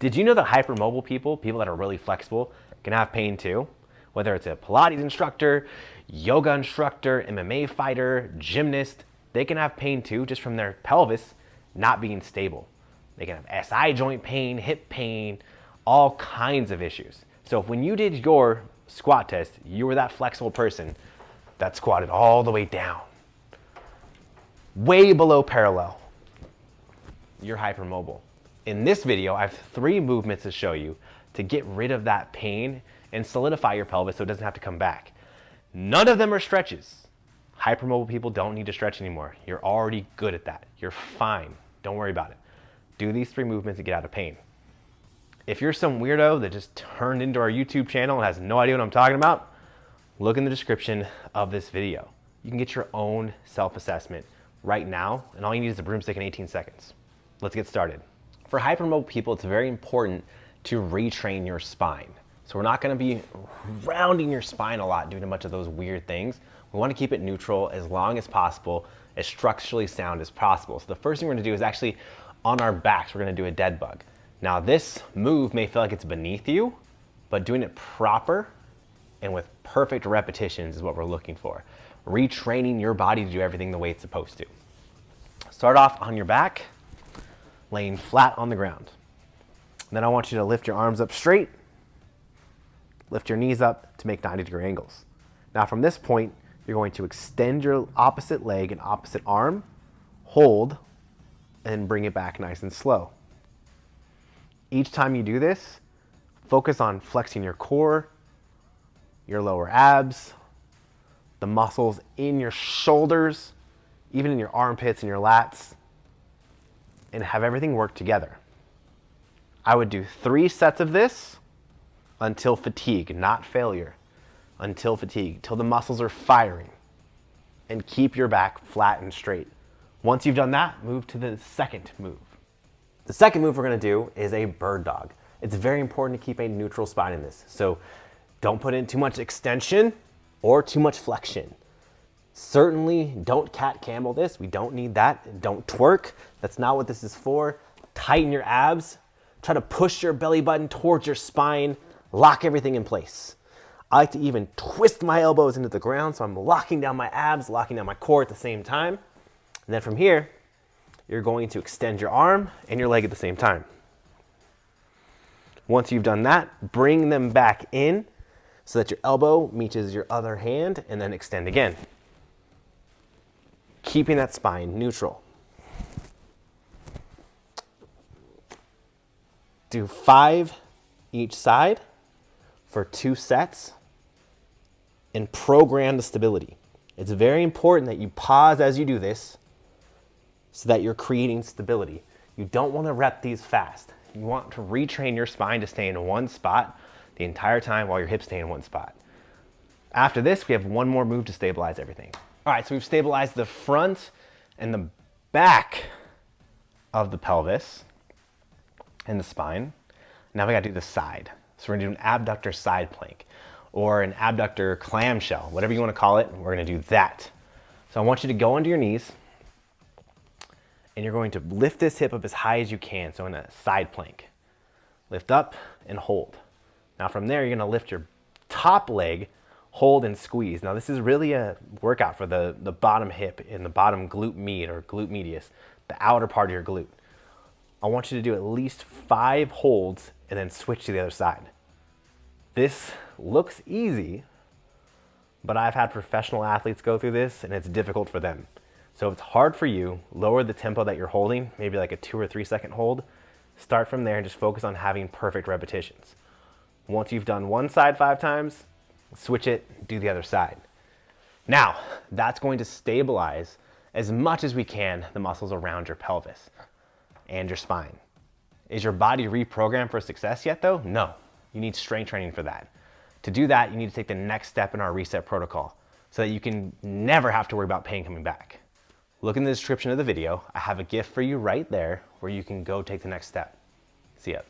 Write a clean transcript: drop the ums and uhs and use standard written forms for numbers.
Did you know that hypermobile people that are really flexible, can have pain too? Whether it's a Pilates instructor, yoga instructor, MMA fighter, gymnast, they can have pain too just from their pelvis not being stable. They can have SI joint pain, hip pain, all kinds of issues. So if when you did your squat test, you were that flexible person that squatted all the way down, way below parallel, you're hypermobile. In this video, I have 3 movements to show you to get rid of that pain and solidify your pelvis so it doesn't have to come back. None of them are stretches. Hypermobile people don't need to stretch anymore. You're already good at that. You're fine. Don't worry about it. Do these 3 movements to get out of pain. If you're some weirdo that just turned into our YouTube channel and has no idea what I'm talking about, look in the description of this video. You can get your own self-assessment right now, and all you need is a broomstick in 18 seconds. Let's get started. For hypermobile people, it's very important to retrain your spine. So we're not gonna be rounding your spine a lot, doing a bunch of those weird things. We wanna keep it neutral as long as possible, as structurally sound as possible. So the first thing we're gonna do is actually on our backs, we're gonna do a dead bug. Now this move may feel like it's beneath you, but doing it proper and with perfect repetitions is what we're looking for. Retraining your body to do everything the way it's supposed to. Start off on your back, laying flat on the ground. Then I want you to lift your arms up straight, lift your knees up to make 90-degree angles. Now from this point, you're going to extend your opposite leg and opposite arm, hold, and bring it back nice and slow. Each time you do this, focus on flexing your core, your lower abs, the muscles in your shoulders, even in your armpits and your lats, and have everything work together. I would do 3 sets of this until fatigue, not failure. Until fatigue, till the muscles are firing. And keep your back flat and straight. Once you've done that, move to the second move. The second move we're gonna do is a bird dog. It's very important to keep a neutral spine in this. So don't put in too much extension or too much flexion. Certainly don't cat camel this. We don't need that. Don't twerk. That's not what this is for. Tighten your abs. Try to push your belly button towards your spine. Lock everything in place. I like to even twist my elbows into the ground so I'm locking down my abs, locking down my core at the same time. And then from here, you're going to extend your arm and your leg at the same time. Once you've done that, bring them back in so that your elbow meets your other hand and then extend again. Keeping that spine neutral. Do 5 each side for 2 sets and program the stability. It's very important that you pause as you do this so that you're creating stability. You don't want to rep these fast. You want to retrain your spine to stay in one spot the entire time while your hips stay in one spot. After this, we have one more move to stabilize everything. All right, so we've stabilized the front and the back of the pelvis and the spine. Now we gotta do the side. So we're gonna do an abductor side plank or an abductor clamshell, whatever you wanna call it, we're gonna do that. So I want you to go onto your knees and you're going to lift this hip up as high as you can. So in a side plank, lift up and hold. Now from there, you're gonna lift your top leg, hold and squeeze. Now this is really a workout for the bottom hip and the bottom glute med or glute medius, the outer part of your glute. I want you to do at least 5 holds and then switch to the other side. This looks easy, but I've had professional athletes go through this and it's difficult for them. So if it's hard for you, lower the tempo that you're holding, maybe like a 2 or 3 second hold. Start from there and just focus on having perfect repetitions. Once you've done one side 5 times, switch it, do the other side. Now, that's going to stabilize as much as we can the muscles around your pelvis and your spine. Is your body reprogrammed for success yet though? No, you need strength training for that. To do that, you need to take the next step in our reset protocol so that you can never have to worry about pain coming back. Look in the description of the video. I have a gift for you right there where you can go take the next step. See ya.